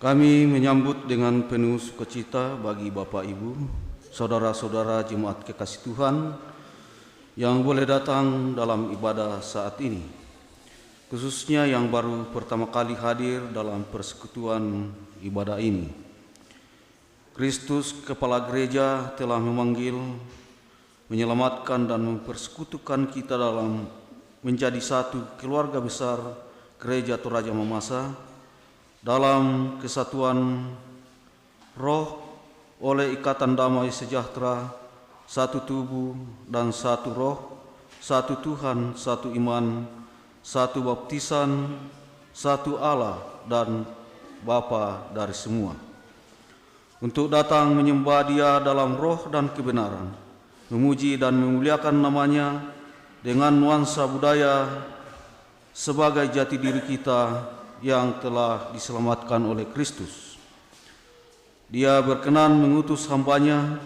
Kami menyambut dengan penuh sukacita bagi Bapak Ibu, saudara-saudara jemaat kekasih Tuhan yang boleh datang dalam ibadah saat ini, khususnya yang baru pertama kali hadir dalam persekutuan ibadah ini. Kristus, Kepala Gereja, telah memanggil, menyelamatkan dan mempersekutukan kita dalam menjadi satu keluarga besar Gereja Toraja Mamasa dalam kesatuan roh oleh ikatan damai sejahtera, satu tubuh dan satu roh, satu Tuhan, satu iman, satu baptisan, satu Allah dan Bapa dari semua. Untuk datang menyembah Dia dalam roh dan kebenaran, memuji dan memuliakan namanya dengan nuansa budaya sebagai jati diri kita yang telah diselamatkan oleh Kristus. Dia berkenan mengutus hambanya,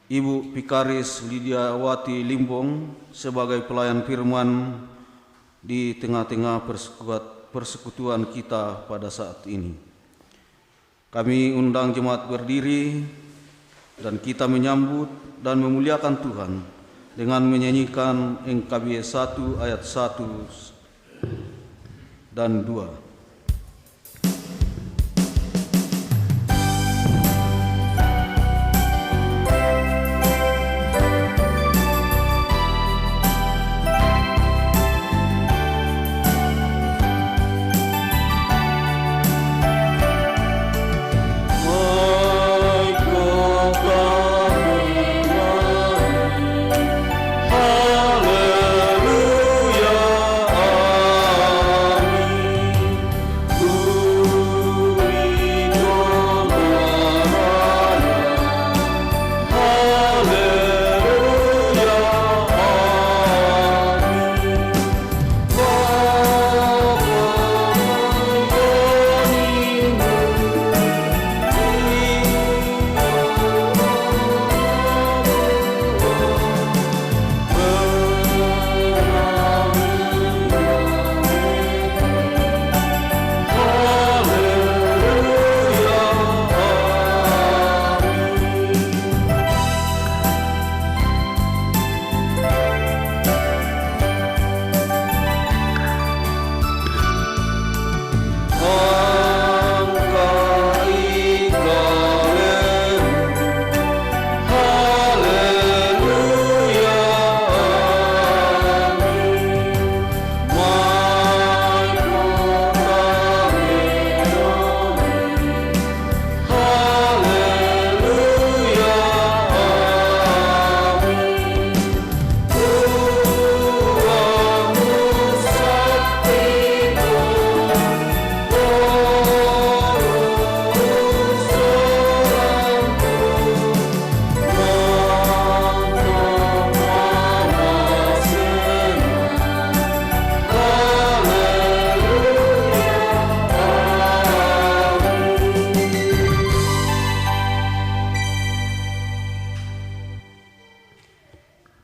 Ibu Vikaris Lidiawati Limbong, sebagai pelayan firman di tengah-tengah persekutuan kita pada saat ini. Kami undang jemaat berdiri dan kita menyambut dan memuliakan Tuhan dengan menyanyikan NKB 1 ayat 1 dan 2.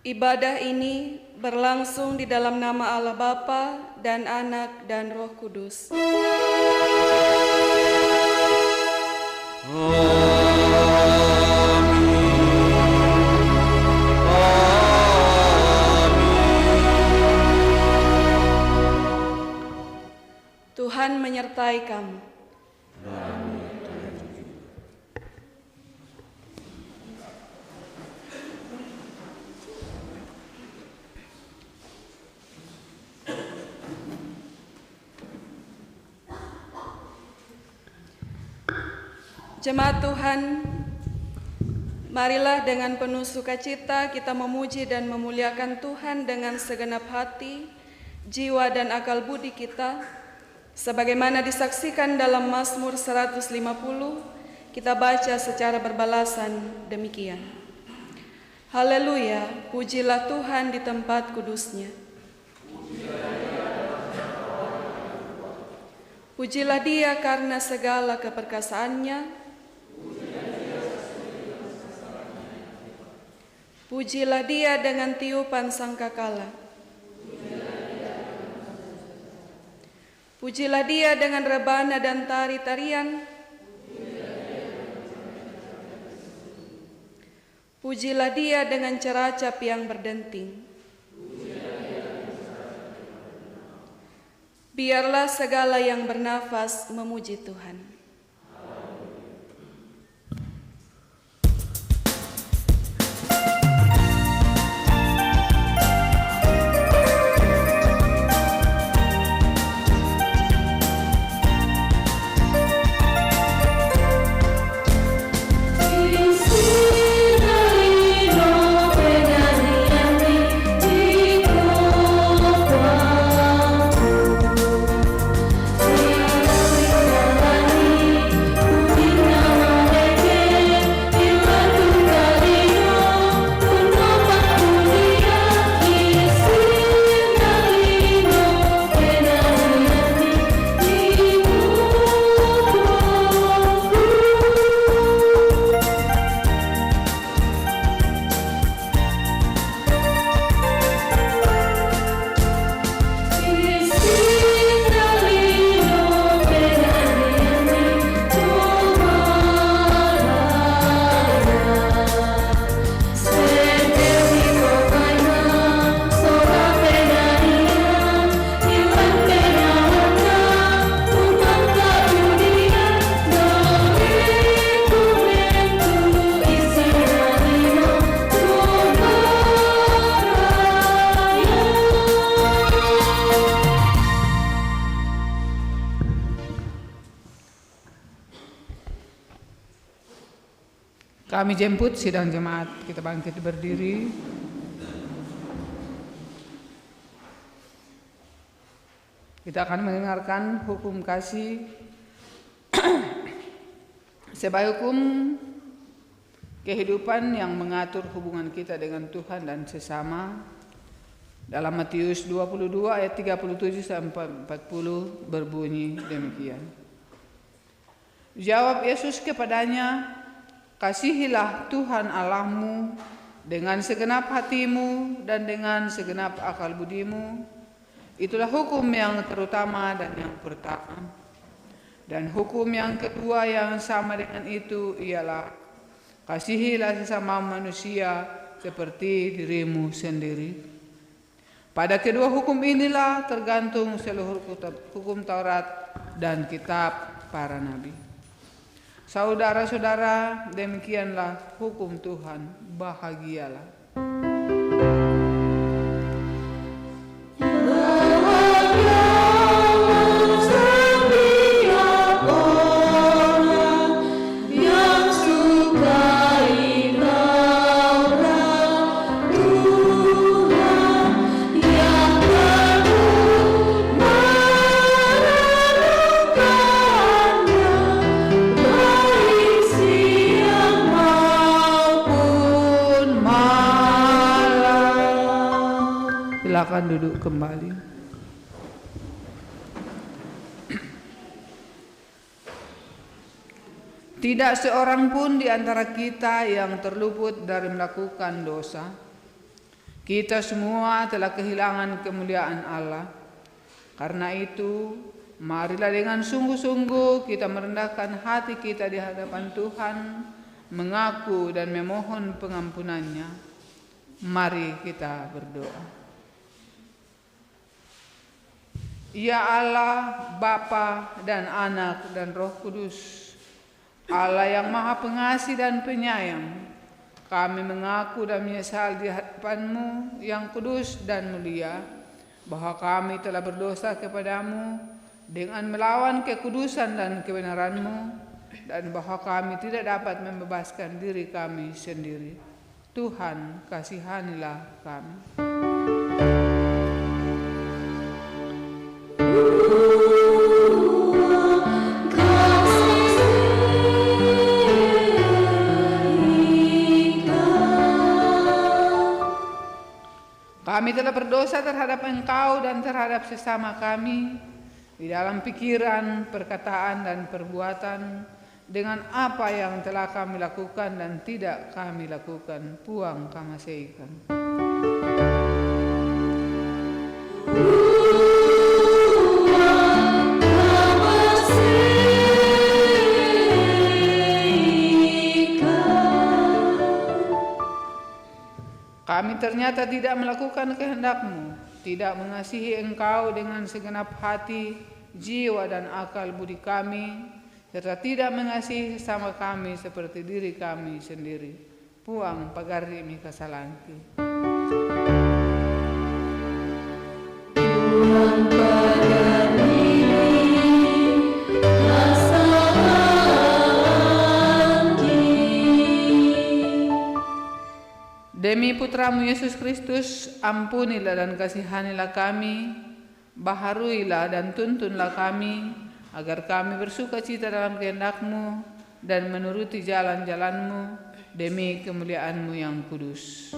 Ibadah ini berlangsung di dalam nama Allah Bapa dan Anak dan Roh Kudus. Tuhan menyertai kamu. Jemaat Tuhan, marilah dengan penuh sukacita kita memuji dan memuliakan Tuhan dengan segenap hati, jiwa dan akal budi kita, sebagaimana disaksikan dalam Mazmur 150, kita baca secara berbalasan demikian. Haleluya, pujilah Tuhan di tempat kudusnya. Pujilah Dia karena segala keperkasaannya. Pujilah Dia dengan tiupan sangkakala. Pujilah Dia dengan rebana dan tari-tarian. Pujilah Dia dengan ceracap yang berdenting. Biarlah segala yang bernafas memuji Tuhan. Kami jemput sidang jemaat, kita bangkit berdiri. Kita akan mendengarkan hukum kasih sebagai hukum kehidupan yang mengatur hubungan kita dengan Tuhan dan sesama. Dalam Matius 22 ayat 37 sampai 40 berbunyi demikian. Jawab Yesus kepadanya, "Kasihilah Tuhan Allahmu dengan segenap hatimu dan dengan segenap akal budimu. Itulah hukum yang terutama dan yang pertama. Dan hukum yang kedua yang sama dengan itu ialah, kasihilah sesama manusia seperti dirimu sendiri. Pada kedua hukum inilah tergantung seluruh hukum Taurat dan kitab para nabi." Saudara-saudara, demikianlah hukum Tuhan. Bahagialah. Silakan duduk kembali. Tidak seorang pun di antara kita yang terluput dari melakukan dosa. Kita semua telah kehilangan kemuliaan Allah. Karena itu, marilah dengan sungguh-sungguh kita merendahkan hati kita di hadapan Tuhan, mengaku dan memohon pengampunannya. Mari kita berdoa. Ya Allah, Bapa dan Anak dan Roh Kudus, Allah yang Maha Pengasih dan Penyayang, kami mengaku dan menyesal di hadapan-Mu yang kudus dan mulia, bahwa kami telah berdosa kepadamu dengan melawan kekudusan dan kebenaran-Mu, dan bahwa kami tidak dapat membebaskan diri kami sendiri. Tuhan, kasihanilah kami. Kami telah berdosa terhadap Engkau dan terhadap sesama kami di dalam pikiran, perkataan, dan perbuatan, dengan apa yang telah kami lakukan dan tidak kami lakukan. Puang kamaseikan. ternyata tidak melakukan kehendak-Mu, tidak mengasihi Engkau dengan segenap hati, jiwa dan akal budi kami, serta tidak mengasihi sesama kami seperti diri kami sendiri. Puang pagarri mi kasalanki. Demi putramu Yesus Kristus, ampunilah dan kasihanilah kami, baharuilah dan tuntunlah kami, agar kami bersuka cita dalam kehendak-Mu dan menuruti jalan-jalan-Mu demi kemuliaan-Mu yang kudus.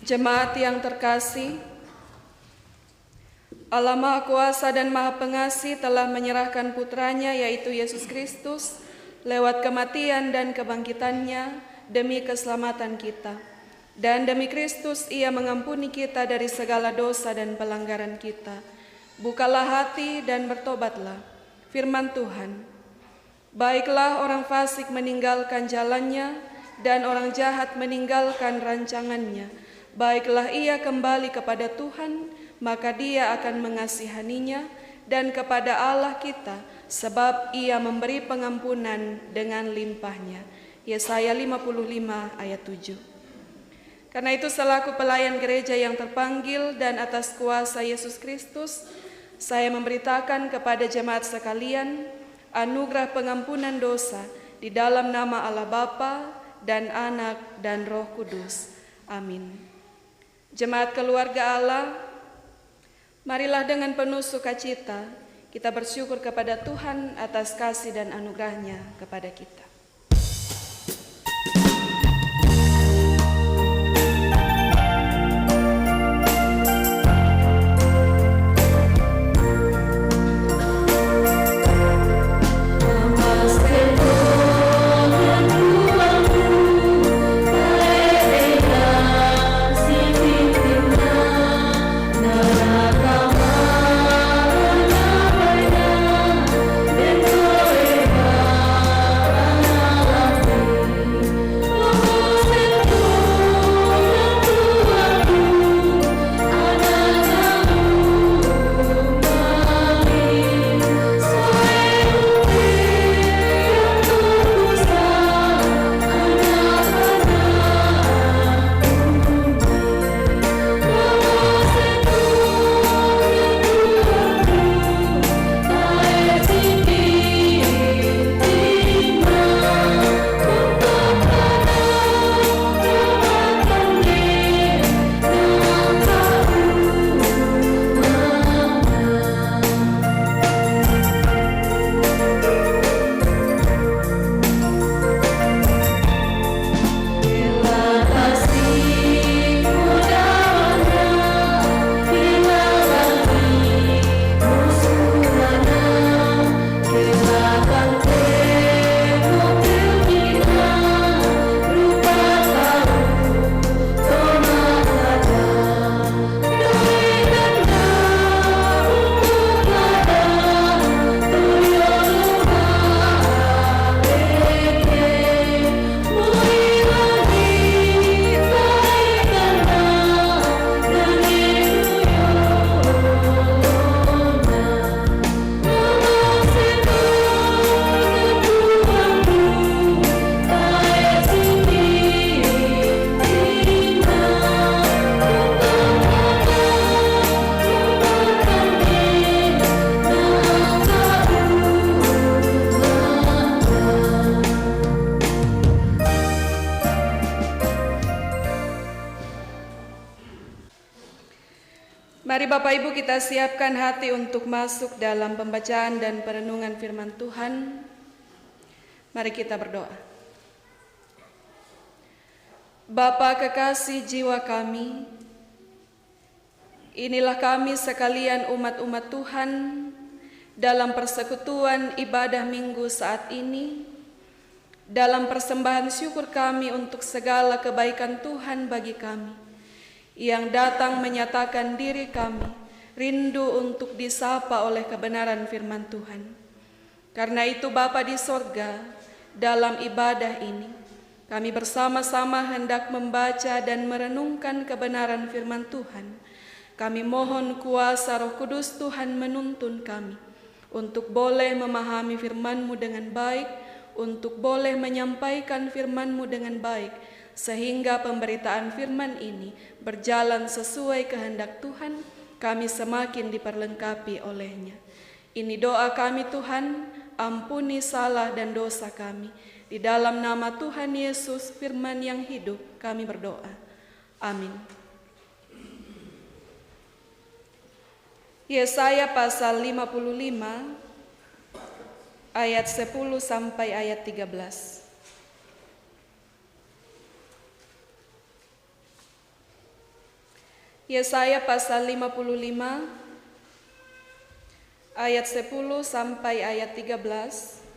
Jemaat yang terkasih, Allah Maha Kuasa dan Maha Pengasih telah menyerahkan putranya yaitu Yesus Kristus lewat kematian dan kebangkitannya demi keselamatan kita. Dan demi Kristus ia mengampuni kita dari segala dosa dan pelanggaran kita. Bukalah hati dan bertobatlah. Firman Tuhan, baiklah orang fasik meninggalkan jalannya dan orang jahat meninggalkan rancangannya. Baiklah ia kembali kepada Tuhan, maka Dia akan mengasihaninya, dan kepada Allah kita, sebab Ia memberi pengampunan dengan limpahnya. Yesaya 55 ayat 7. Karena itu selaku pelayan gereja yang terpanggil dan atas kuasa Yesus Kristus, saya memberitakan kepada jemaat sekalian anugerah pengampunan dosa di dalam nama Allah Bapa dan Anak dan Roh Kudus. Amin. Jemaat keluarga Allah, marilah dengan penuh sukacita kita bersyukur kepada Tuhan atas kasih dan anugerah-Nya kepada kita. Mari Bapak Ibu kita siapkan hati untuk masuk dalam pembacaan dan perenungan firman Tuhan. Mari kita berdoa. Bapa kekasih jiwa kami, inilah kami sekalian umat-umat Tuhan dalam persekutuan ibadah minggu saat ini, dalam persembahan syukur kami untuk segala kebaikan Tuhan bagi kami, yang datang menyatakan diri kami rindu untuk disapa oleh kebenaran firman Tuhan. Karena itu Bapa di sorga, dalam ibadah ini, kami bersama-sama hendak membaca dan merenungkan kebenaran firman Tuhan. Kami mohon kuasa Roh Kudus Tuhan menuntun kami untuk boleh memahami firman-Mu dengan baik, untuk boleh menyampaikan firman-Mu dengan baik, sehingga pemberitaan firman ini berjalan sesuai kehendak Tuhan, kami semakin diperlengkapi olehnya. Ini doa kami Tuhan, ampuni salah dan dosa kami. Di dalam nama Tuhan Yesus, firman yang hidup, kami berdoa. Amin. Yesaya pasal 55 ayat 10 sampai ayat 13. Yesaya pasal 55 ayat 10 sampai ayat 13.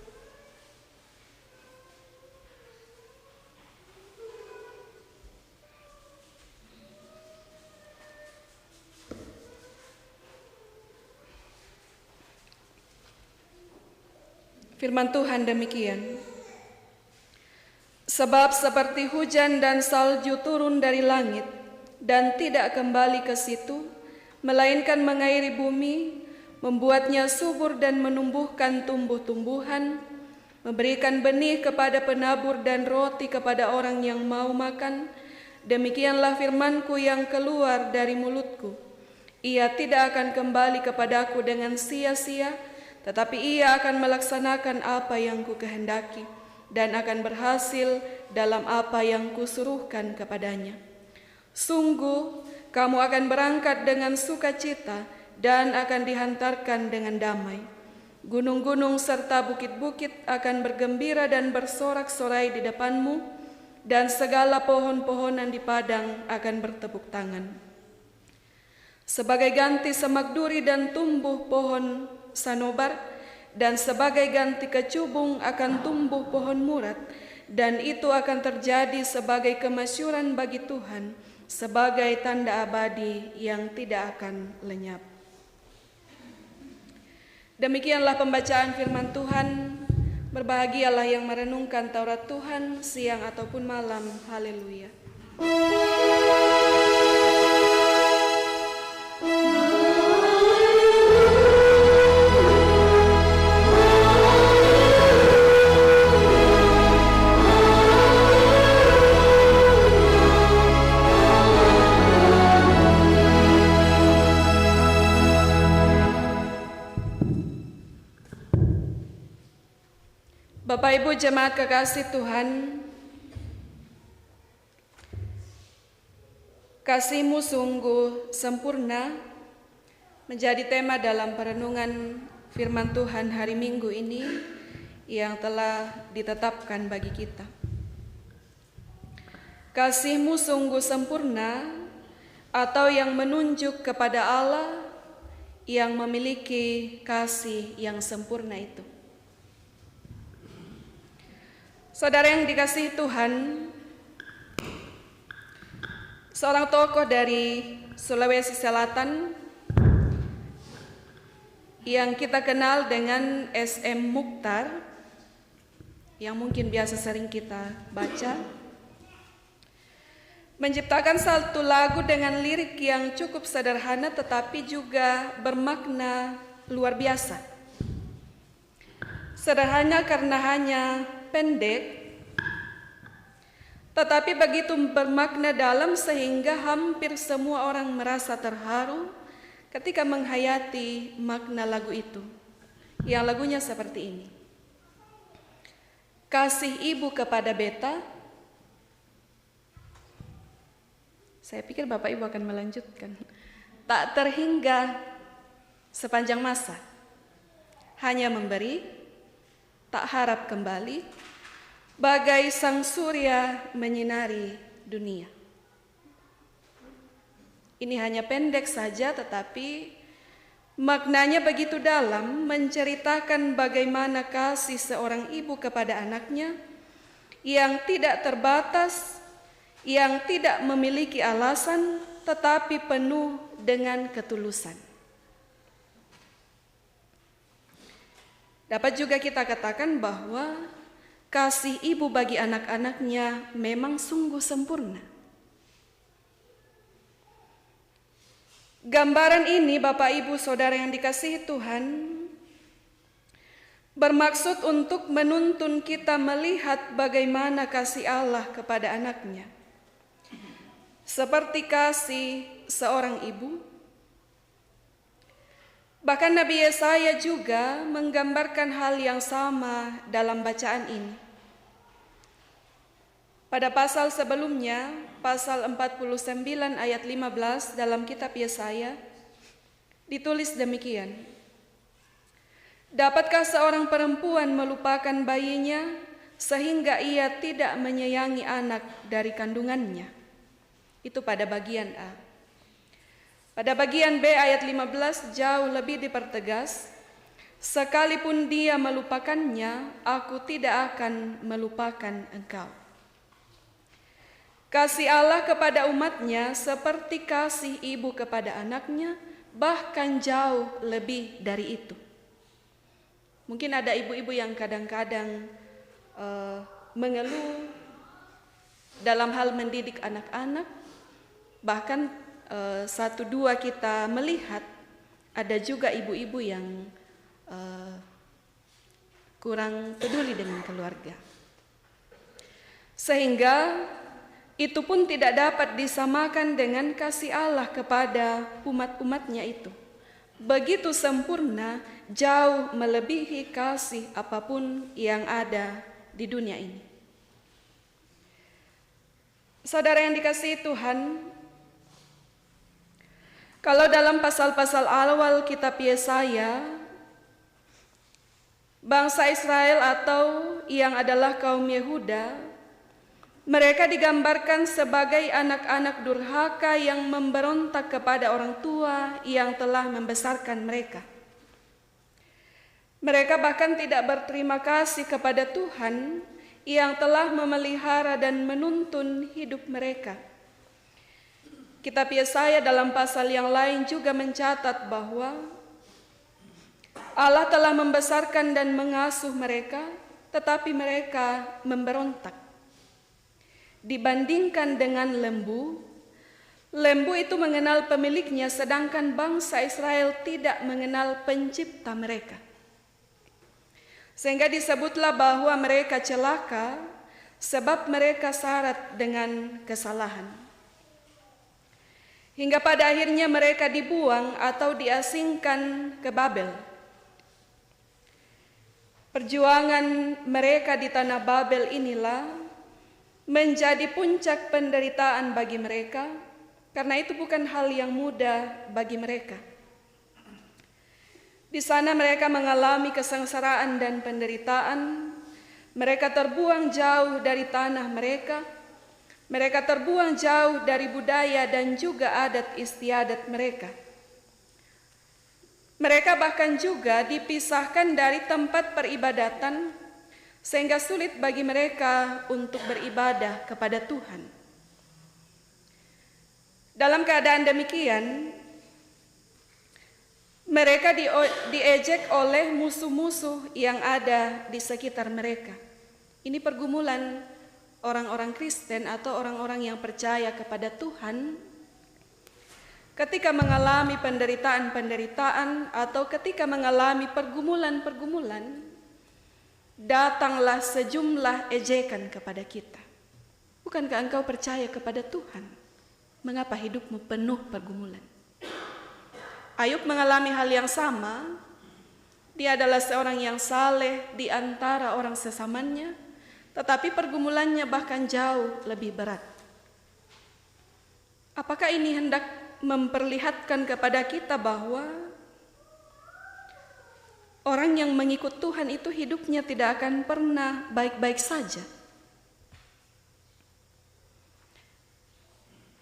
Firman Tuhan demikian. Sebab seperti hujan dan salju turun dari langit dan tidak kembali ke situ, melainkan mengairi bumi, membuatnya subur dan menumbuhkan tumbuh-tumbuhan, memberikan benih kepada penabur dan roti kepada orang yang mau makan, demikianlah firman-Ku yang keluar dari mulutku. Ia tidak akan kembali kepadaku dengan sia-sia, tetapi ia akan melaksanakan apa yang Kukehendaki dan akan berhasil dalam apa yang Kusuruhkan kepadanya. Sungguh, kamu akan berangkat dengan sukacita dan akan dihantarkan dengan damai. Gunung-gunung serta bukit-bukit akan bergembira dan bersorak-sorai di depanmu, dan segala pohon-pohonan di padang akan bertepuk tangan. Sebagai ganti semak duri dan tumbuh pohon sanobar, dan sebagai ganti kecubung akan tumbuh pohon murad, dan itu akan terjadi sebagai kemasyuran bagi Tuhan, sebagai tanda abadi yang tidak akan lenyap. Demikianlah pembacaan firman Tuhan. Berbahagialah yang merenungkan Taurat Tuhan siang ataupun malam. Haleluya. Bapak Ibu jemaat kekasih Tuhan, kasih-Mu sungguh sempurna menjadi tema dalam perenungan firman Tuhan hari Minggu ini yang telah ditetapkan bagi kita. Kasih-Mu sungguh sempurna atau yang menunjuk kepada Allah yang memiliki kasih yang sempurna itu. Saudara yang dikasihi Tuhan, seorang tokoh dari Sulawesi Selatan yang kita kenal dengan SM Mukhtar, yang mungkin biasa sering kita baca, menciptakan satu lagu dengan lirik yang cukup sederhana tetapi juga bermakna luar biasa. Sederhana karena hanya pendek, tetapi begitu bermakna dalam sehingga hampir semua orang merasa terharu ketika menghayati makna lagu itu. Yang lagunya seperti ini. Kasih ibu kepada beta. Saya pikir Bapak Ibu akan melanjutkan. Tak terhingga sepanjang masa. Hanya memberi, tak harap kembali, bagai sang surya menyinari dunia. Ini hanya pendek saja tetapi maknanya begitu dalam, menceritakan bagaimana kasih seorang ibu kepada anaknya yang tidak terbatas, yang tidak memiliki alasan tetapi penuh dengan ketulusan. Dapat juga kita katakan bahwa kasih ibu bagi anak-anaknya memang sungguh sempurna. Gambaran ini, Bapak Ibu Saudara yang dikasihi Tuhan, bermaksud untuk menuntun kita melihat bagaimana kasih Allah kepada anaknya. Seperti kasih seorang ibu. Bahkan Nabi Yesaya juga menggambarkan hal yang sama dalam bacaan ini. Pada pasal sebelumnya, pasal 49 ayat 15 dalam kitab Yesaya, ditulis demikian. Dapatkah seorang perempuan melupakan bayinya sehingga ia tidak menyayangi anak dari kandungannya? Itu pada bagian A. Pada bagian B ayat 15 jauh lebih dipertegas, sekalipun dia melupakannya, aku tidak akan melupakan engkau. Kasih Allah kepada umatnya seperti kasih ibu kepada anaknya, bahkan jauh lebih dari itu. Mungkin ada ibu-ibu yang kadang-kadang mengeluh dalam hal mendidik anak-anak. Bahkan satu dua kita melihat ada juga ibu-ibu yang kurang peduli dengan keluarga. Sehingga itu pun tidak dapat disamakan dengan kasih Allah kepada umat-umatnya itu. Begitu sempurna, jauh melebihi kasih apapun yang ada di dunia ini. Saudara yang dikasihi Tuhan, kalau dalam pasal-pasal awal kitab Yesaya, bangsa Israel atau yang adalah kaum Yehuda, mereka digambarkan sebagai anak-anak durhaka yang memberontak kepada orang tua yang telah membesarkan mereka. Mereka bahkan tidak berterima kasih kepada Tuhan yang telah memelihara dan menuntun hidup mereka. Kitab Yesaya dalam pasal yang lain juga mencatat bahwa Allah telah membesarkan dan mengasuh mereka, tetapi mereka memberontak. Dibandingkan dengan lembu, lembu itu mengenal pemiliknya, sedangkan bangsa Israel tidak mengenal pencipta mereka. Sehingga disebutlah bahwa mereka celaka sebab mereka syarat dengan kesalahan. Hingga pada akhirnya mereka dibuang atau diasingkan ke Babel. Perjuangan mereka di tanah Babel inilah menjadi puncak penderitaan bagi mereka, karena itu bukan hal yang mudah bagi mereka. Di sana mereka mengalami kesengsaraan dan penderitaan. Mereka terbuang jauh dari tanah mereka. Mereka terbuang jauh dari budaya dan juga adat istiadat mereka. Mereka bahkan juga dipisahkan dari tempat peribadatan, sehingga sulit bagi mereka untuk beribadah kepada Tuhan. Dalam keadaan demikian, mereka diejek oleh musuh-musuh yang ada di sekitar mereka. Ini pergumulan orang-orang Kristen atau orang-orang yang percaya kepada Tuhan ketika mengalami penderitaan-penderitaan atau ketika mengalami pergumulan-pergumulan. Datanglah sejumlah ejekan kepada kita. Bukankah engkau percaya kepada Tuhan? Mengapa hidupmu penuh pergumulan? Ayub mengalami hal yang sama. Dia adalah seorang yang saleh di antara orang sesamanya, tetapi pergumulannya bahkan jauh lebih berat. Apakah ini hendak memperlihatkan kepada kita bahwa orang yang mengikut Tuhan itu hidupnya tidak akan pernah baik-baik saja?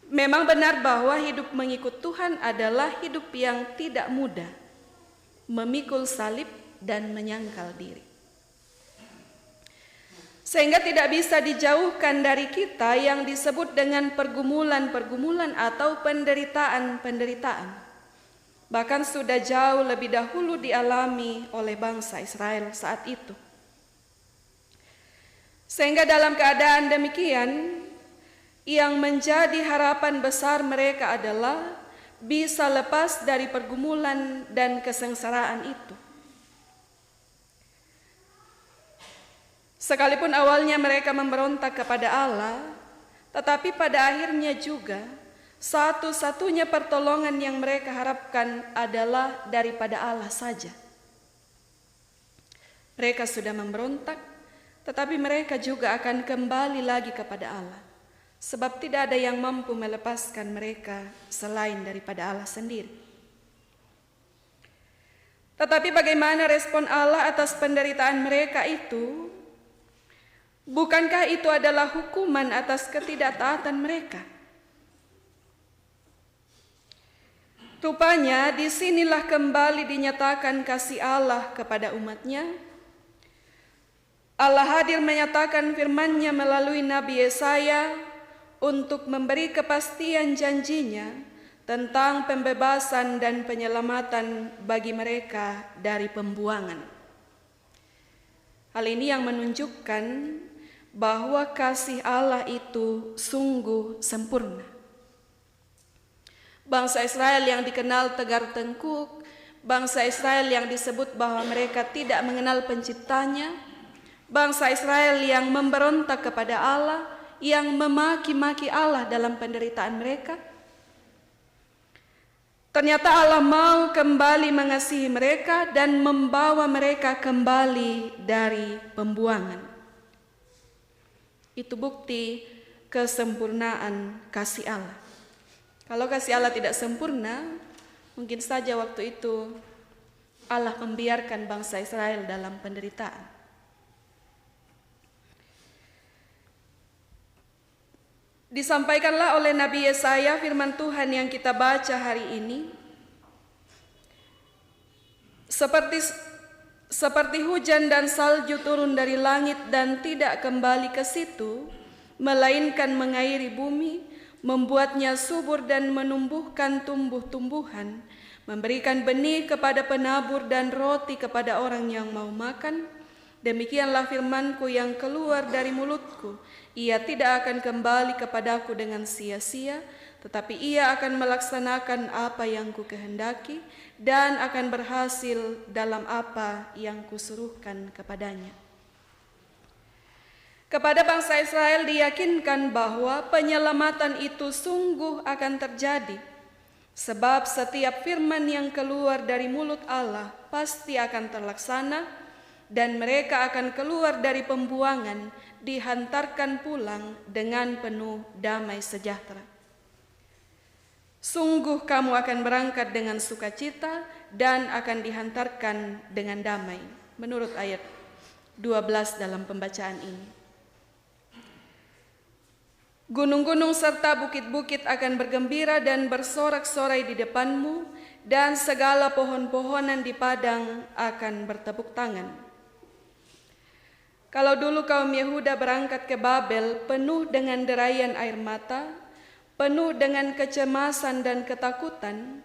Memang benar bahwa hidup mengikut Tuhan adalah hidup yang tidak mudah, memikul salib dan menyangkal diri. Sehingga tidak bisa dijauhkan dari kita yang disebut dengan pergumulan-pergumulan atau penderitaan-penderitaan. bahkan sudah jauh lebih dahulu dialami oleh bangsa Israel saat itu. Sehingga dalam keadaan demikian, yang menjadi harapan besar mereka adalah bisa lepas dari pergumulan dan kesengsaraan itu. Sekalipun awalnya mereka memberontak kepada Allah, tetapi pada akhirnya juga satu-satunya pertolongan yang mereka harapkan adalah daripada Allah saja. Mereka sudah memberontak, tetapi mereka juga akan kembali lagi kepada Allah, sebab tidak ada yang mampu melepaskan mereka selain daripada Allah sendiri. Tetapi bagaimana respon Allah atas penderitaan mereka itu? Bukankah itu adalah hukuman atas ketidaktaatan mereka? Rupanya disinilah kembali dinyatakan kasih Allah kepada umatnya. Allah hadir menyatakan firman-Nya melalui Nabi Yesaya untuk memberi kepastian janjinya tentang pembebasan dan penyelamatan bagi mereka dari pembuangan. Hal ini yang menunjukkan bahwa kasih Allah itu sungguh sempurna. Bangsa Israel yang dikenal tegar tengkuk, bangsa Israel yang disebut bahwa mereka tidak mengenal penciptanya, bangsa Israel yang memberontak kepada Allah, yang memaki-maki Allah dalam penderitaan mereka. Ternyata Allah mau kembali mengasihi mereka dan membawa mereka kembali dari pembuangan. Itu bukti kesempurnaan kasih Allah. Kalau kasih Allah tidak sempurna, mungkin saja waktu itu Allah membiarkan bangsa Israel dalam penderitaan. Disampaikanlah oleh Nabi Yesaya firman Tuhan yang kita baca hari ini. Seperti hujan dan salju turun dari langit dan tidak kembali ke situ, melainkan mengairi bumi, membuatnya subur dan menumbuhkan tumbuh-tumbuhan, memberikan benih kepada penabur dan roti kepada orang yang mau makan. Demikianlah firman-Ku yang keluar dari mulutku. Ia tidak akan kembali kepadaku dengan sia-sia, tetapi ia akan melaksanakan apa yang Ku kehendaki dan akan berhasil dalam apa yang Kusuruhkan kepadanya. Kepada bangsa Israel diyakinkan bahwa penyelamatan itu sungguh akan terjadi, sebab setiap firman yang keluar dari mulut Allah pasti akan terlaksana, dan mereka akan keluar dari pembuangan, dihantarkan pulang dengan penuh damai sejahtera. Sungguh kamu akan berangkat dengan sukacita dan akan dihantarkan dengan damai. Menurut ayat 12 dalam pembacaan ini. Gunung-gunung serta bukit-bukit akan bergembira dan bersorak-sorai di depanmu, dan segala pohon-pohonan di padang akan bertepuk tangan. Kalau dulu kaum Yehuda berangkat ke Babel penuh dengan derayan air mata, penuh dengan kecemasan dan ketakutan,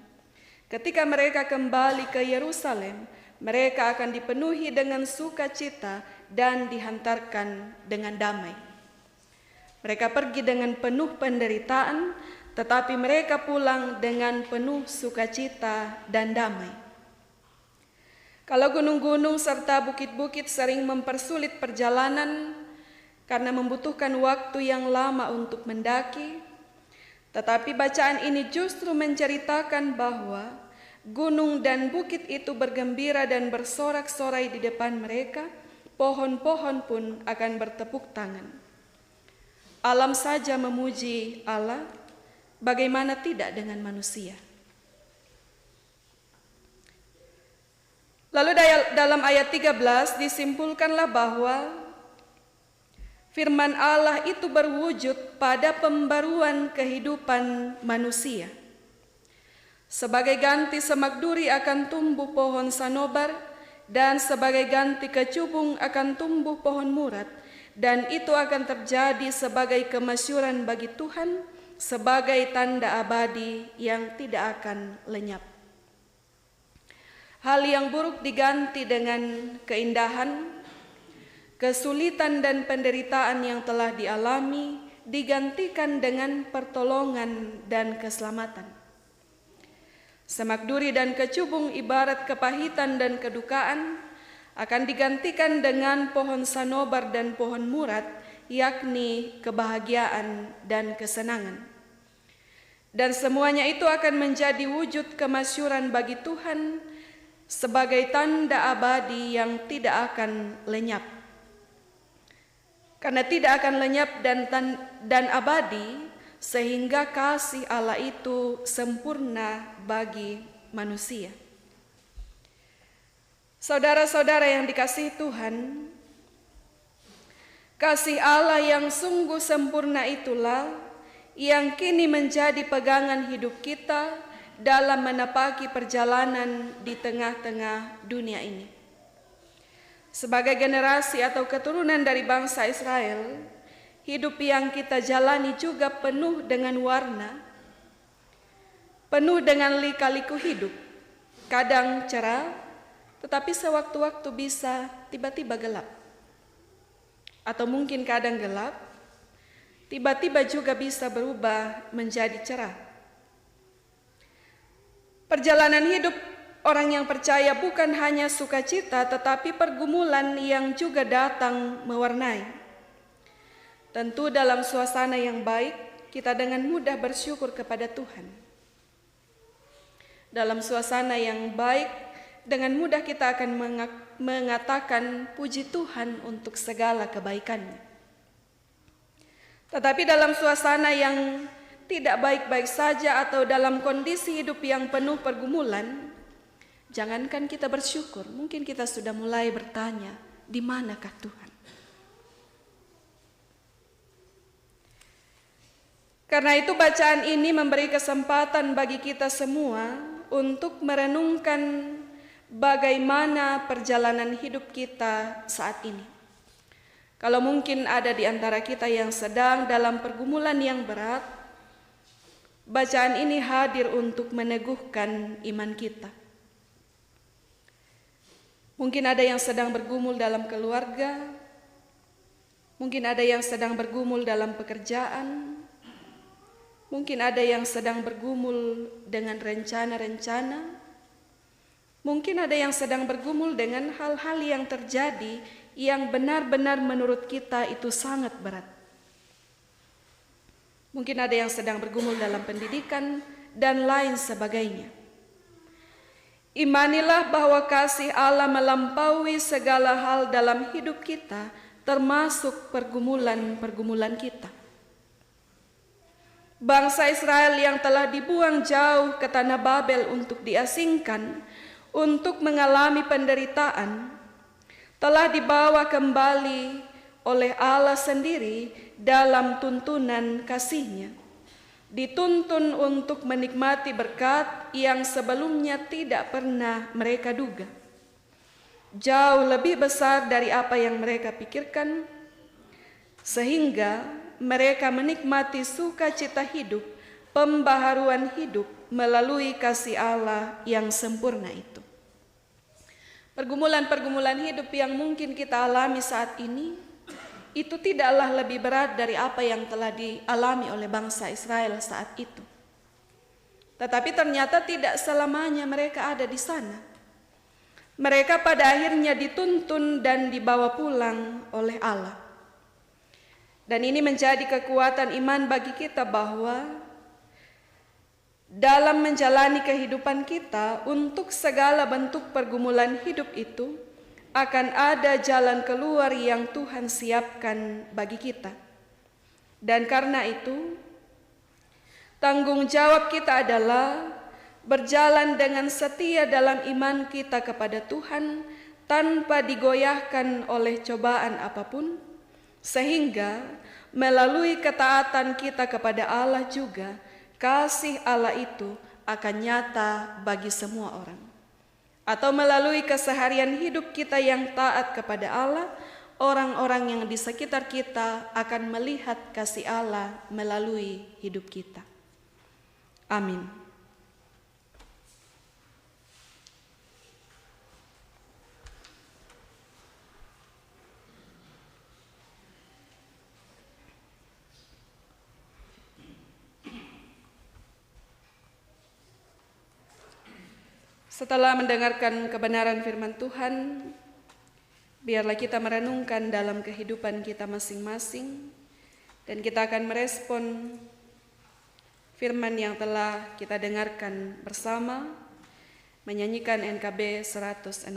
ketika mereka kembali ke Yerusalem, mereka akan dipenuhi dengan sukacita dan dihantarkan dengan damai. Mereka pergi dengan penuh penderitaan, tetapi mereka pulang dengan penuh sukacita dan damai. Kalau gunung-gunung serta bukit-bukit sering mempersulit perjalanan karena membutuhkan waktu yang lama untuk mendaki, tetapi bacaan ini justru menceritakan bahwa gunung dan bukit itu bergembira dan bersorak-sorai di depan mereka, pohon-pohon pun akan bertepuk tangan. Alam saja memuji Allah, bagaimana tidak dengan manusia? Lalu dalam ayat 13 disimpulkanlah bahwa firman Allah itu berwujud pada pembaruan kehidupan manusia. Sebagai ganti semak duri akan tumbuh pohon sanobar, dan sebagai ganti kecubung akan tumbuh pohon murad, dan itu akan terjadi sebagai kemasyuran bagi Tuhan, sebagai tanda abadi yang tidak akan lenyap. Hal yang buruk diganti dengan keindahan, kesulitan dan penderitaan yang telah dialami digantikan dengan pertolongan dan keselamatan. Semak duri dan kecubung ibarat kepahitan dan kedukaan akan digantikan dengan pohon sanobar dan pohon murad, yakni kebahagiaan dan kesenangan. Dan semuanya itu akan menjadi wujud kemasyuran bagi Tuhan sebagai tanda abadi yang tidak akan lenyap. Karena tidak akan lenyap dan abadi, sehingga kasih Allah itu sempurna bagi manusia. Saudara-saudara yang dikasihi Tuhan, kasih Allah yang sungguh sempurna itulah yang kini menjadi pegangan hidup kita dalam menapaki perjalanan di tengah-tengah dunia ini. Sebagai generasi atau keturunan dari bangsa Israel, hidup yang kita jalani juga penuh dengan warna, penuh dengan lika-liku hidup. Kadang cerah, tetapi sewaktu-waktu bisa tiba-tiba gelap. Atau mungkin kadang gelap, tiba-tiba juga bisa berubah menjadi cerah. Perjalanan hidup orang yang percaya bukan hanya sukacita, tetapi pergumulan yang juga datang mewarnai. Tentu dalam suasana yang baik, kita dengan mudah bersyukur kepada Tuhan. Dalam suasana yang baik, dengan mudah kita akan mengatakan puji Tuhan untuk segala kebaikannya. Tetapi dalam suasana yang tidak baik-baik saja atau dalam kondisi hidup yang penuh pergumulan, jangankan kita bersyukur, mungkin kita sudah mulai bertanya, di manakah Tuhan? Karena itu bacaan ini memberi kesempatan bagi kita semua untuk merenungkan bagaimana perjalanan hidup kita saat ini. Kalau mungkin ada di antara kita yang sedang dalam pergumulan yang berat, bacaan ini hadir untuk meneguhkan iman kita. Mungkin ada yang sedang bergumul dalam keluarga, mungkin ada yang sedang bergumul dalam pekerjaan, mungkin ada yang sedang bergumul dengan rencana-rencana, mungkin ada yang sedang bergumul dengan hal-hal yang terjadi yang benar-benar menurut kita itu sangat berat. Mungkin ada yang sedang bergumul dalam pendidikan dan lain sebagainya. Imanilah bahwa kasih Allah melampaui segala hal dalam hidup kita, termasuk pergumulan-pergumulan kita. Bangsa Israel yang telah dibuang jauh ke tanah Babel untuk diasingkan, untuk mengalami penderitaan, telah dibawa kembali oleh Allah sendiri dalam tuntunan kasih-Nya. Dituntun untuk menikmati berkat yang sebelumnya tidak pernah mereka duga. Jauh lebih besar dari apa yang mereka pikirkan, sehingga mereka menikmati sukacita hidup, pembaharuan hidup melalui kasih Allah yang sempurna itu. Pergumulan-pergumulan hidup yang mungkin kita alami saat ini, itu tidaklah lebih berat dari apa yang telah dialami oleh bangsa Israel saat itu. Tetapi ternyata tidak selamanya mereka ada di sana. Mereka pada akhirnya dituntun dan dibawa pulang oleh Allah. Dan ini menjadi kekuatan iman bagi kita bahwa dalam menjalani kehidupan kita, untuk segala bentuk pergumulan hidup itu, akan ada jalan keluar yang Tuhan siapkan bagi kita. Dan karena itu, tanggung jawab kita adalah berjalan dengan setia dalam iman kita kepada Tuhan tanpa digoyahkan oleh cobaan apapun, sehingga melalui ketaatan kita kepada Allah juga, kasih Allah itu akan nyata bagi semua orang. Atau melalui keseharian hidup kita yang taat kepada Allah, orang-orang yang di sekitar kita akan melihat kasih Allah melalui hidup kita. Amin. Setelah mendengarkan kebenaran firman Tuhan, biarlah kita merenungkan dalam kehidupan kita masing-masing, dan kita akan merespon firman yang telah kita dengarkan bersama, menyanyikan NKB 116.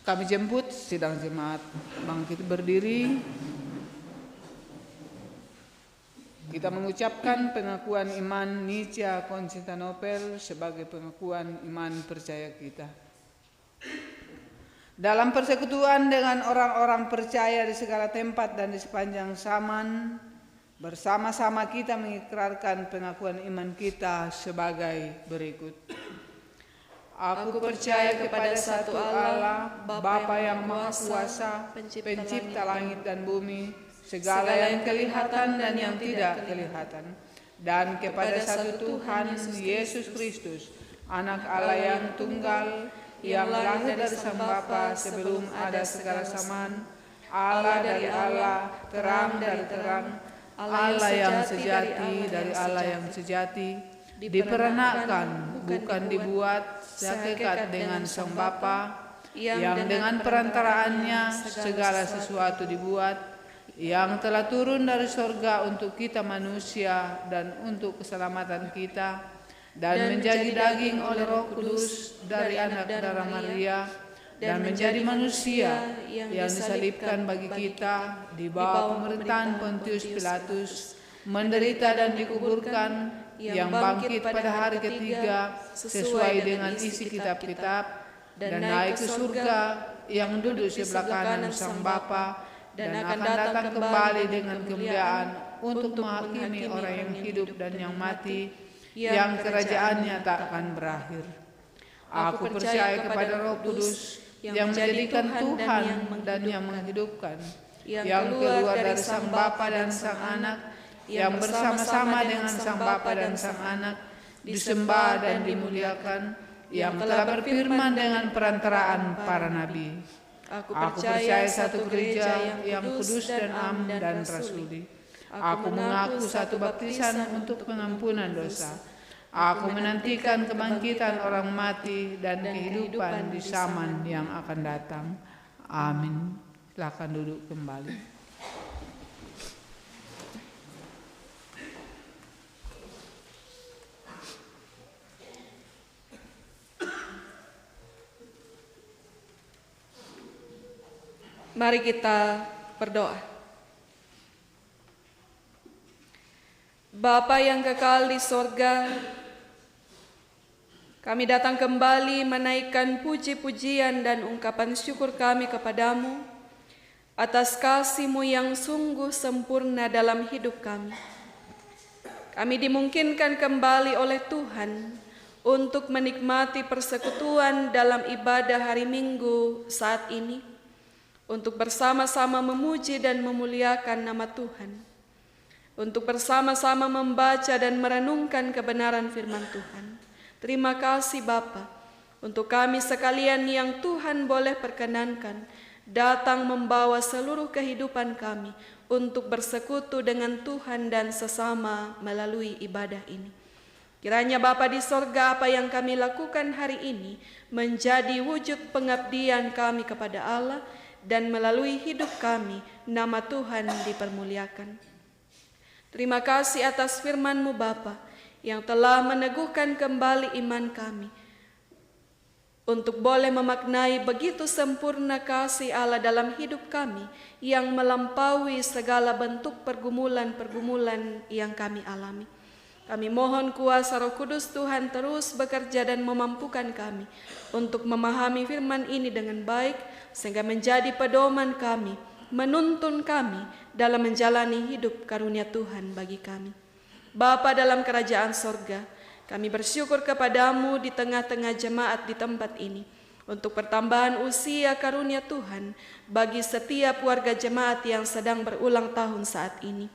Kami jemput sidang jemaat bangkit berdiri. Kita mengucapkan pengakuan iman Nicea Konstantinopel sebagai pengakuan iman percaya kita. Dalam persekutuan dengan orang-orang percaya di segala tempat dan di sepanjang zaman, bersama-sama kita mengikrarkan pengakuan iman kita sebagai berikut. Aku percaya kepada satu Allah, Bapa yang Maha Kuasa, pencipta langit dan bumi, segala yang kelihatan dan yang tidak kelihatan, dan kepada satu Tuhan, Yesus Kristus, Anak Allah yang tunggal, yang lahir dari Sang Bapa sebelum ada segala zaman, Allah dari Allah, terang dari terang, Allah yang sejati dari Allah yang sejati, diperanakkan, bukan dibuat, sehakikat dengan Sang Bapa, yang dengan perantaraannya segala sesuatu dibuat, yang telah turun dari sorga untuk kita manusia dan untuk keselamatan kita, dan menjadi daging oleh Roh Kudus dari anak darah Maria, dan menjadi manusia yang disalibkan bagi kita di bawah pemerintahan Pontius Pilatus, menderita dan dikuburkan, yang bangkit pada hari ketiga sesuai dengan isi kitab-kitab, dan naik ke surga, yang duduk sebelah kanan Sang Bapa, dan akan datang kembali dengan kemuliaan untuk menghakimi orang yang hidup dan yang mati, yang kerajaannya tak akan berakhir. Aku percaya kepada Roh Kudus yang menjadikan Tuhan dan yang menghidupkan, yang keluar dari Sang Bapa dan Sang Anak, yang bersama-sama dengan Sang Bapa dan Sang Anak, disembah dan dimuliakan, yang telah berfirman dengan perantaraan para nabi. Aku percaya satu gereja yang kudus dan am dan rasuli. Aku mengaku satu baptisan untuk pengampunan dosa. Aku menantikan kebangkitan orang mati dan kehidupan di zaman yang akan datang. Amin. Silakan duduk kembali. Mari kita berdoa. Bapa yang kekal di sorga, kami datang kembali menaikkan puji-pujian dan ungkapan syukur kami kepadamu atas kasih-Mu yang sungguh sempurna dalam hidup kami. Kami dimungkinkan kembali oleh Tuhan untuk menikmati persekutuan dalam ibadah hari Minggu saat ini, untuk bersama-sama memuji dan memuliakan nama Tuhan, untuk bersama-sama membaca dan merenungkan kebenaran firman Tuhan. Terima kasih Bapa, untuk kami sekalian yang Tuhan boleh perkenankan datang membawa seluruh kehidupan kami untuk bersekutu dengan Tuhan dan sesama melalui ibadah ini. Kiranya Bapa di sorga, apa yang kami lakukan hari ini menjadi wujud pengabdian kami kepada Allah, dan melalui hidup kami nama Tuhan dipermuliakan. Terima kasih atas firman-Mu Bapa yang telah meneguhkan kembali iman kami, untuk boleh memaknai begitu sempurna kasih Allah dalam hidup kami yang melampaui segala bentuk pergumulan-pergumulan yang kami alami. Kami mohon kuasa Roh Kudus Tuhan terus bekerja dan memampukan kami untuk memahami firman ini dengan baik, sehingga menjadi pedoman kami, menuntun kami dalam menjalani hidup karunia Tuhan bagi kami. Bapa dalam kerajaan sorga, kami bersyukur kepadamu di tengah-tengah jemaat di tempat ini, untuk pertambahan usia karunia Tuhan bagi setiap warga jemaat yang sedang berulang tahun saat ini.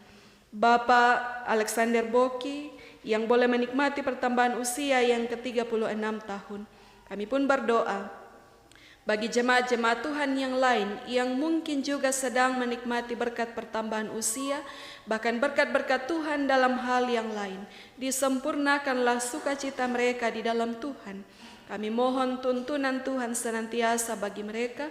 Bapak Alexander Boki yang boleh menikmati pertambahan usia yang ke-36 tahun. Kami pun berdoa bagi jemaat-jemaat Tuhan yang lain yang mungkin juga sedang menikmati berkat pertambahan usia, bahkan berkat-berkat Tuhan dalam hal yang lain. Disempurnakanlah sukacita mereka di dalam Tuhan. Kami mohon tuntunan Tuhan senantiasa bagi mereka,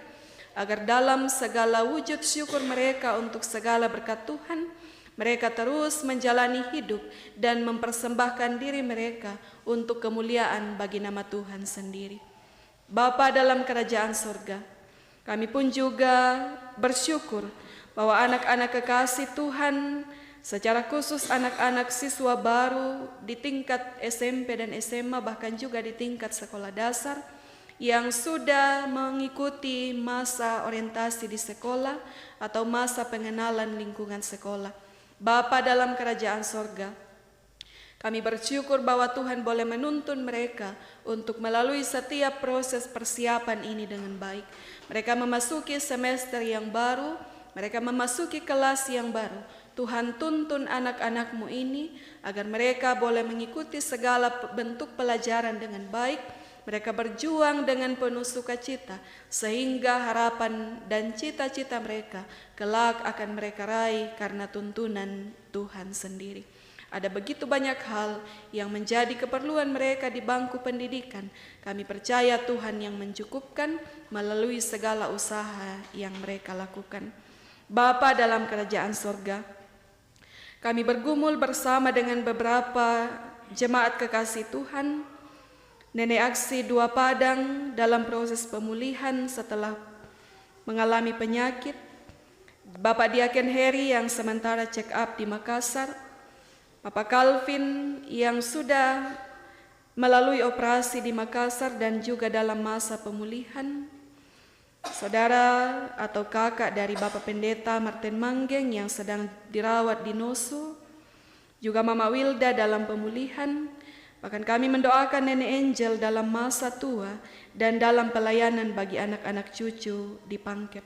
agar dalam segala wujud syukur mereka untuk segala berkat Tuhan, mereka terus menjalani hidup dan mempersembahkan diri mereka untuk kemuliaan bagi nama Tuhan sendiri. Bapa dalam kerajaan sorga, kami pun juga bersyukur bahwa anak-anak kekasih Tuhan, secara khusus anak-anak siswa baru di tingkat SMP dan SMA, bahkan juga di tingkat sekolah dasar, yang sudah mengikuti masa orientasi di sekolah atau masa pengenalan lingkungan sekolah. Bapa dalam kerajaan sorga, kami bersyukur bahwa Tuhan boleh menuntun mereka untuk melalui setiap proses persiapan ini dengan baik. Mereka memasuki semester yang baru, mereka memasuki kelas yang baru. Tuhan tuntun anak-anak-Mu ini agar mereka boleh mengikuti segala bentuk pelajaran dengan baik. Mereka berjuang dengan penuh sukacita, sehingga harapan dan cita-cita mereka kelak akan mereka raih karena tuntunan Tuhan sendiri. Ada begitu banyak hal yang menjadi keperluan mereka di bangku pendidikan. Kami percaya Tuhan yang mencukupkan melalui segala usaha yang mereka lakukan. Bapa dalam kerajaan sorga, kami bergumul bersama dengan beberapa jemaat kekasih Tuhan, Nenek Aksi Dua Padang dalam proses pemulihan setelah mengalami penyakit, Bapak Diaken Heri yang sementara check up di Makassar, Bapak Calvin yang sudah melalui operasi di Makassar dan juga dalam masa pemulihan, saudara atau kakak dari Bapak Pendeta Martin Manggeng yang sedang dirawat di Noso, juga Mama Wilda dalam pemulihan. Bahkan kami mendoakan Nenek Angel dalam masa tua dan dalam pelayanan bagi anak-anak cucu di Pangkep.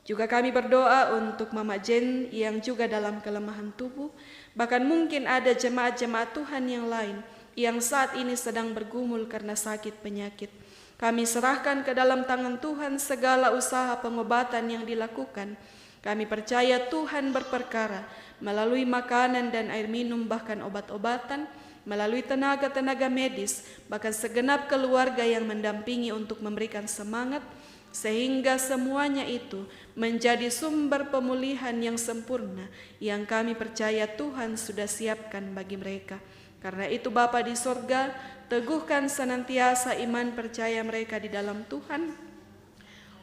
Juga kami berdoa untuk Mama Jen yang juga dalam kelemahan tubuh. Bahkan mungkin ada jemaat-jemaat Tuhan yang lain yang saat ini sedang bergumul karena sakit penyakit. Kami serahkan ke dalam tangan Tuhan segala usaha pengobatan yang dilakukan. Kami percaya Tuhan berperkara melalui makanan dan air minum, bahkan obat-obatan, melalui tenaga-tenaga medis, bahkan segenap keluarga yang mendampingi untuk memberikan semangat, sehingga semuanya itu menjadi sumber pemulihan yang sempurna yang kami percaya Tuhan sudah siapkan bagi mereka. Karena itu Bapa di sorga, teguhkan senantiasa iman percaya mereka di dalam Tuhan,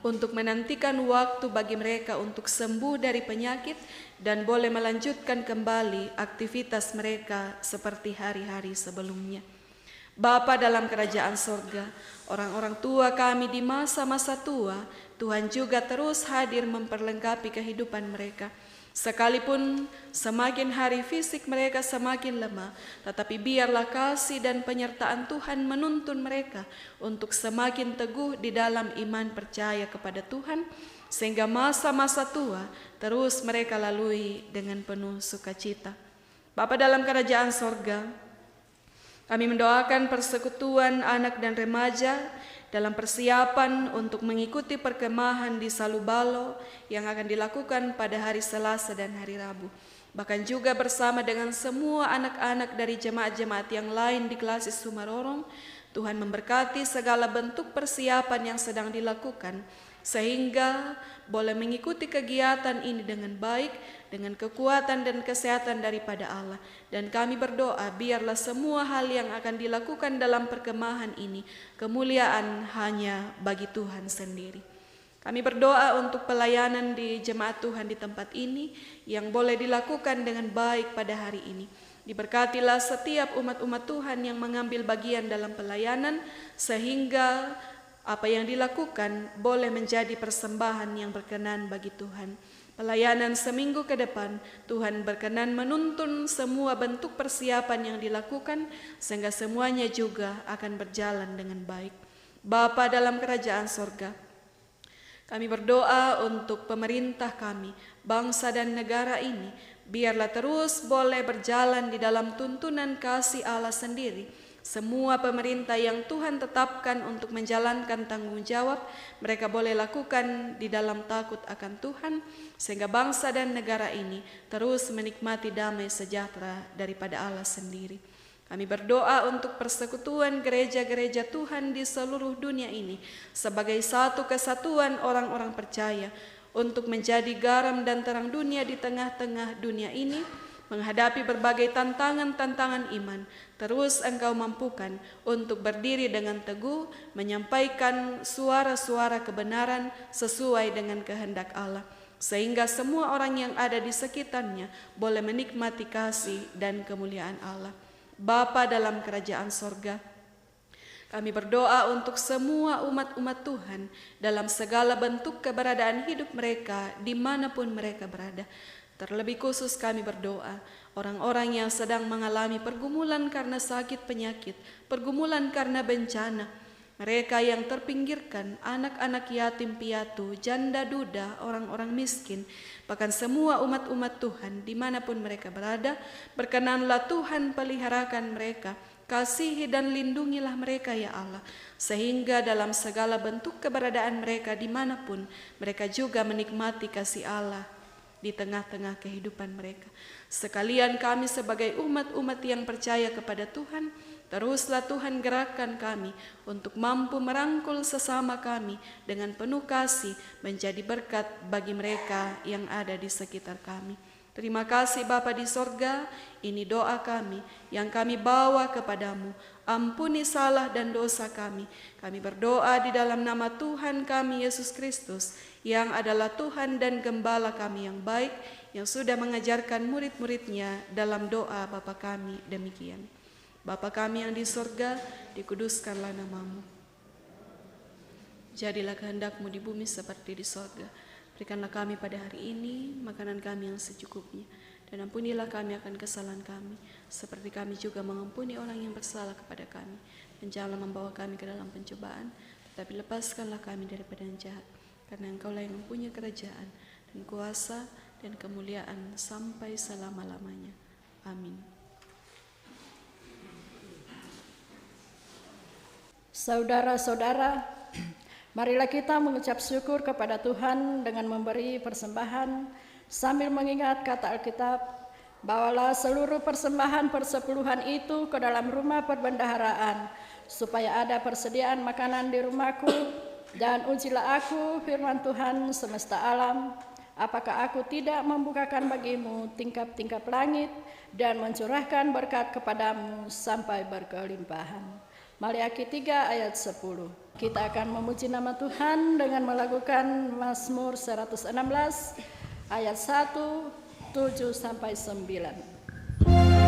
untuk menantikan waktu bagi mereka untuk sembuh dari penyakit dan boleh melanjutkan kembali aktivitas mereka seperti hari-hari sebelumnya. Bapa dalam kerajaan sorga, orang-orang tua kami di masa-masa tua, Tuhan juga terus hadir memperlengkapi kehidupan mereka. Sekalipun semakin hari fisik mereka semakin lemah, tetapi biarlah kasih dan penyertaan Tuhan menuntun mereka untuk semakin teguh di dalam iman percaya kepada Tuhan, sehingga masa-masa tua terus mereka lalui dengan penuh sukacita. Bapa dalam kerajaan sorga, kami mendoakan persekutuan anak dan remaja dalam persiapan untuk mengikuti perkemahan di Salubalo yang akan dilakukan pada hari Selasa dan hari Rabu. bahkan juga bersama dengan semua anak-anak dari jemaat-jemaat yang lain di Klasis Sumarorong, Tuhan memberkati segala bentuk persiapan yang sedang dilakukan, sehingga boleh mengikuti kegiatan ini dengan baik, dengan kekuatan dan kesehatan daripada Allah. Dan kami berdoa, biarlah semua hal yang akan dilakukan dalam perkemahan ini, kemuliaan hanya bagi Tuhan sendiri. Kami berdoa untuk pelayanan di jemaat Tuhan di tempat ini yang boleh dilakukan dengan baik pada hari ini. Diberkatilah setiap umat-umat Tuhan yang mengambil bagian dalam pelayanan, sehingga apa yang dilakukan boleh menjadi persembahan yang berkenan bagi Tuhan. Pelayanan seminggu ke depan, Tuhan berkenan menuntun semua bentuk persiapan yang dilakukan, sehingga semuanya juga akan berjalan dengan baik. Bapa dalam kerajaan sorga, kami berdoa untuk pemerintah kami, bangsa dan negara ini, biarlah terus boleh berjalan di dalam tuntunan kasih Allah sendiri. Semua pemerintah yang Tuhan tetapkan untuk menjalankan tanggung jawab, mereka boleh lakukan di dalam takut akan Tuhan, sehingga bangsa dan negara ini terus menikmati damai sejahtera daripada Allah sendiri. Kami berdoa untuk persekutuan gereja-gereja Tuhan di seluruh dunia ini sebagai satu kesatuan orang-orang percaya untuk menjadi garam dan terang dunia di tengah-tengah dunia ini, menghadapi berbagai tantangan-tantangan iman. Terus Engkau mampukan untuk berdiri dengan teguh, menyampaikan suara-suara kebenaran sesuai dengan kehendak Allah, sehingga semua orang yang ada di sekitarnya boleh menikmati kasih dan kemuliaan Allah. Bapa dalam kerajaan sorga, kami berdoa untuk semua umat-umat Tuhan dalam segala bentuk keberadaan hidup mereka dimanapun mereka berada. Terlebih khusus kami berdoa orang-orang yang sedang mengalami pergumulan karena sakit penyakit, pergumulan karena bencana, mereka yang terpinggirkan, anak-anak yatim piatu, janda duda, orang-orang miskin, bahkan semua umat-umat Tuhan dimanapun mereka berada, berkenanlah Tuhan peliharakan mereka, kasihi dan lindungilah mereka ya Allah, sehingga dalam segala bentuk keberadaan mereka dimanapun, mereka juga menikmati kasih Allah di tengah-tengah kehidupan mereka. Sekalian kami sebagai umat-umat yang percaya kepada Tuhan, teruslah Tuhan gerakkan kami untuk mampu merangkul sesama kami dengan penuh kasih, menjadi berkat bagi mereka yang ada di sekitar kami. Terima kasih Bapa di sorga, ini doa kami yang kami bawa kepadamu. Ampuni salah dan dosa kami. Kami berdoa di dalam nama Tuhan kami Yesus Kristus, yang adalah Tuhan dan Gembala kami yang baik, yang sudah mengajarkan murid-muridnya dalam doa Bapa kami demikian. Bapa kami yang di sorga, dikuduskanlah namamu. Jadilah kehendak-Mu di bumi seperti di sorga. Berikanlah kami pada hari ini makanan kami yang secukupnya, dan ampunilah kami akan kesalahan kami, seperti kami juga mengampuni orang yang bersalah kepada kami. Dan janganlah membawa kami ke dalam pencobaan, tetapi lepaskanlah kami daripada yang jahat, karena Engkaulah yang mempunyai kerajaan dan kuasa dan kemuliaan sampai selama-lamanya. Amin. Saudara-saudara, marilah kita mengucap syukur kepada Tuhan dengan memberi persembahan sambil mengingat kata Alkitab, bawalah seluruh persembahan persepuluhan itu ke dalam rumah perbendaharaan, supaya ada persediaan makanan di rumahku, dan ujilah aku firman Tuhan semesta alam, apakah aku tidak membukakan bagimu tingkap-tingkap langit dan mencurahkan berkat kepadamu sampai berkelimpahan. Maliaki 3 ayat 10. Kita akan memuji nama Tuhan dengan melakukan Mazmur 116 ayat 1, 7 sampai 9. Amin.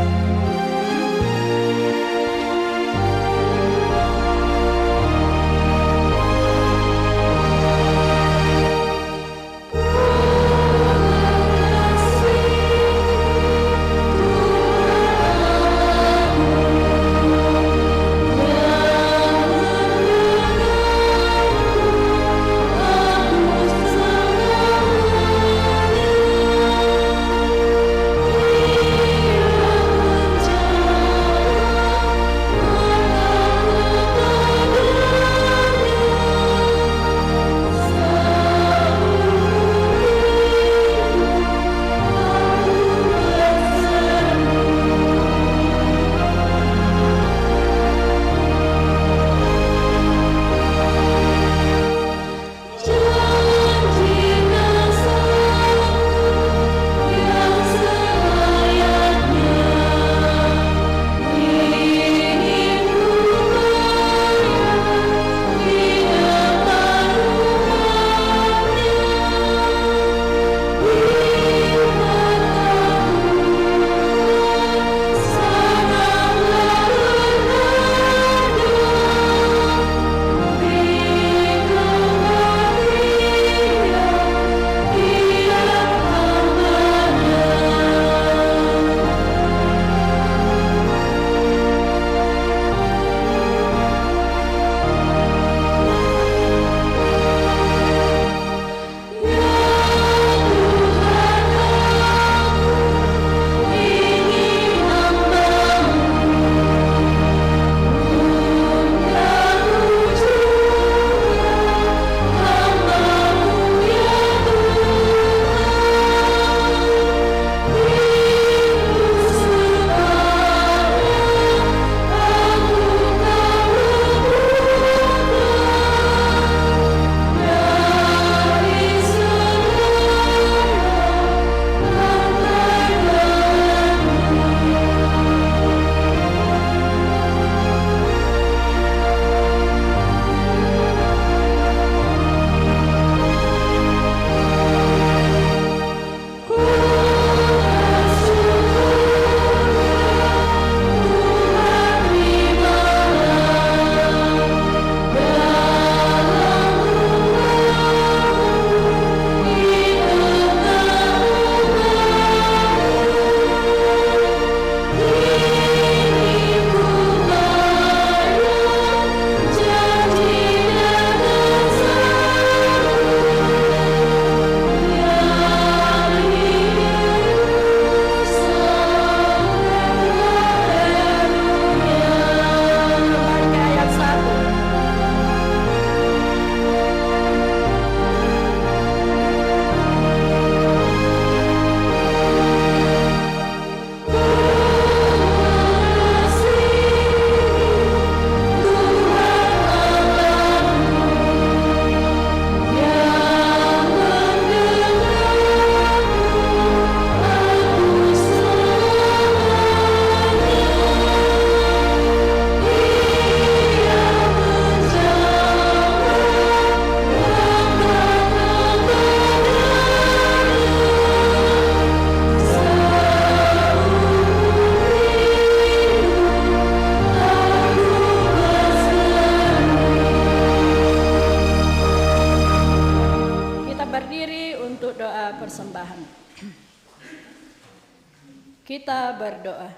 Kita berdoa.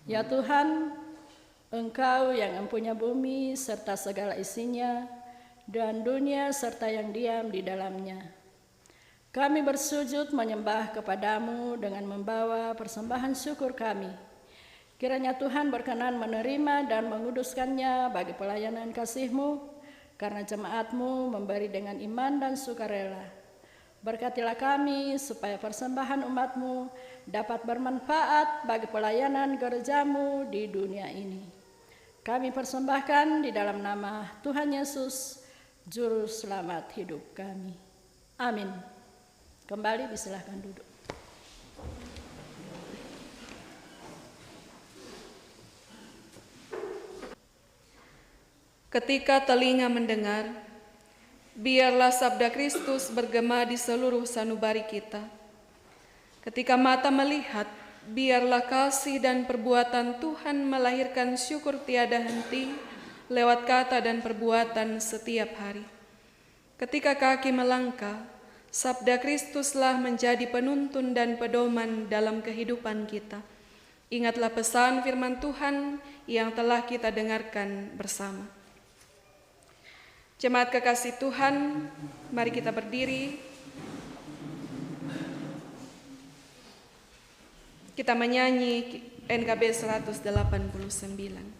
Ya Tuhan, Engkau yang empunya bumi serta segala isinya, dan dunia serta yang diam di dalamnya. Kami bersujud menyembah kepadamu dengan membawa persembahan syukur kami. Kiranya Tuhan berkenan menerima dan menguduskannya bagi pelayanan kasih-Mu, karena jemaat-Mu memberi dengan iman dan sukarela. Berkatilah kami supaya persembahan umat-Mu dapat bermanfaat bagi pelayanan gereja-Mu di dunia ini. Kami persembahkan di dalam nama Tuhan Yesus, Juru Selamat hidup kami. Amin. Kembali disilahkan duduk. Ketika telinga mendengar, biarlah sabda Kristus bergema di seluruh sanubari kita. Ketika mata melihat, biarlah kasih dan perbuatan Tuhan melahirkan syukur tiada henti lewat kata dan perbuatan setiap hari. Ketika kaki melangkah, sabda Kristuslah menjadi penuntun dan pedoman dalam kehidupan kita. Ingatlah pesan firman Tuhan yang telah kita dengarkan bersama. Jemaat kekasih Tuhan, mari kita berdiri. Kita menyanyi NKB 189.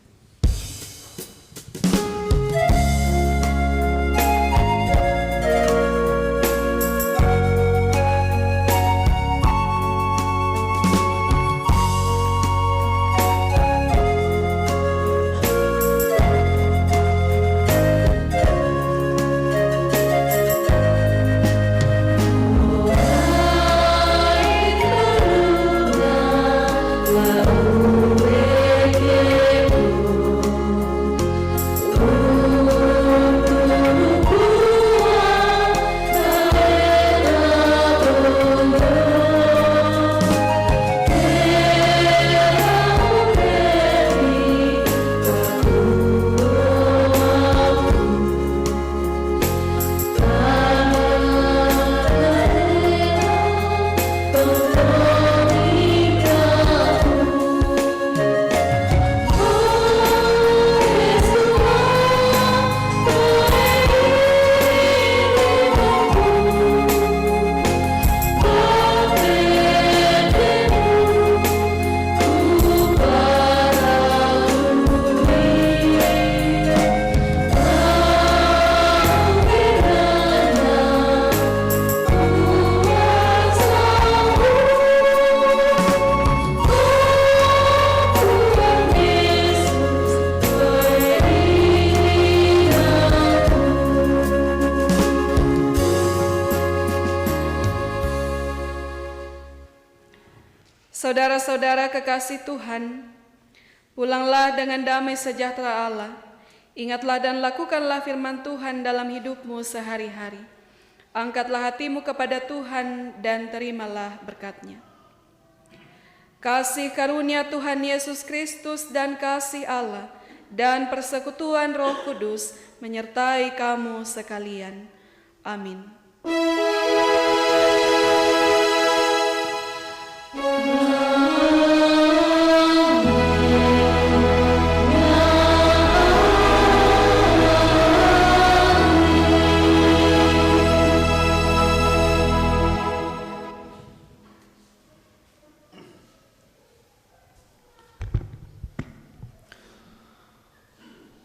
Saudara-saudara kekasih Tuhan, pulanglah dengan damai sejahtera Allah. Ingatlah dan lakukanlah firman Tuhan dalam hidupmu sehari-hari. Angkatlah hatimu kepada Tuhan dan terimalah berkat-Nya. Kasih karunia Tuhan Yesus Kristus dan kasih Allah dan persekutuan Roh Kudus menyertai kamu sekalian. Amin.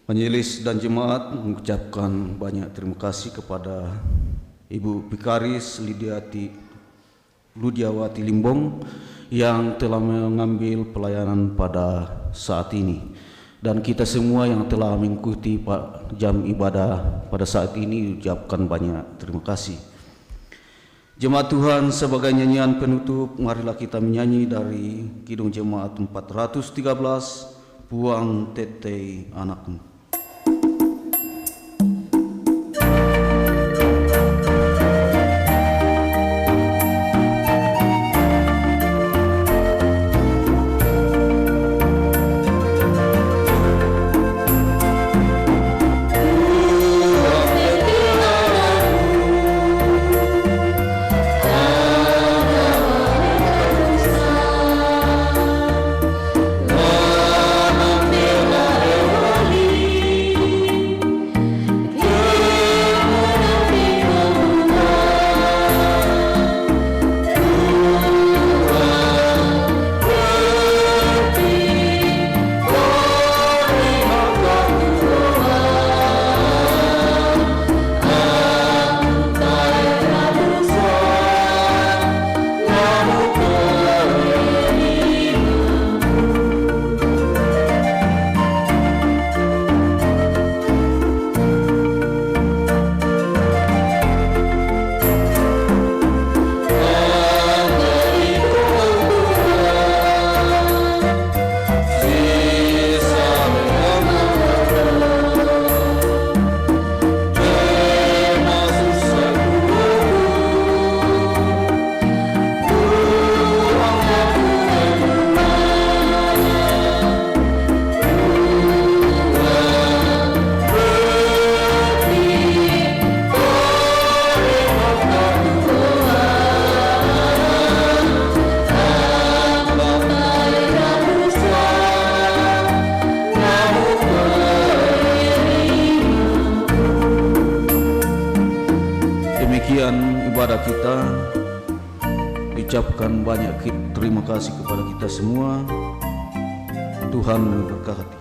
Majelis dan jemaat mengucapkan banyak terima kasih kepada Ibu Vikaris Ludiawati Limbong yang telah mengambil pelayanan pada saat ini, dan kita semua yang telah mengikuti jam ibadah pada saat ini ucapkan banyak terima kasih. Jemaat Tuhan, sebagai nyanyian penutup, marilah kita menyanyi dari Kidung Jemaat 413, Buang Tetei Anakmu. ucapkan banyak terima kasih kepada kita semua. Tuhan memberkati.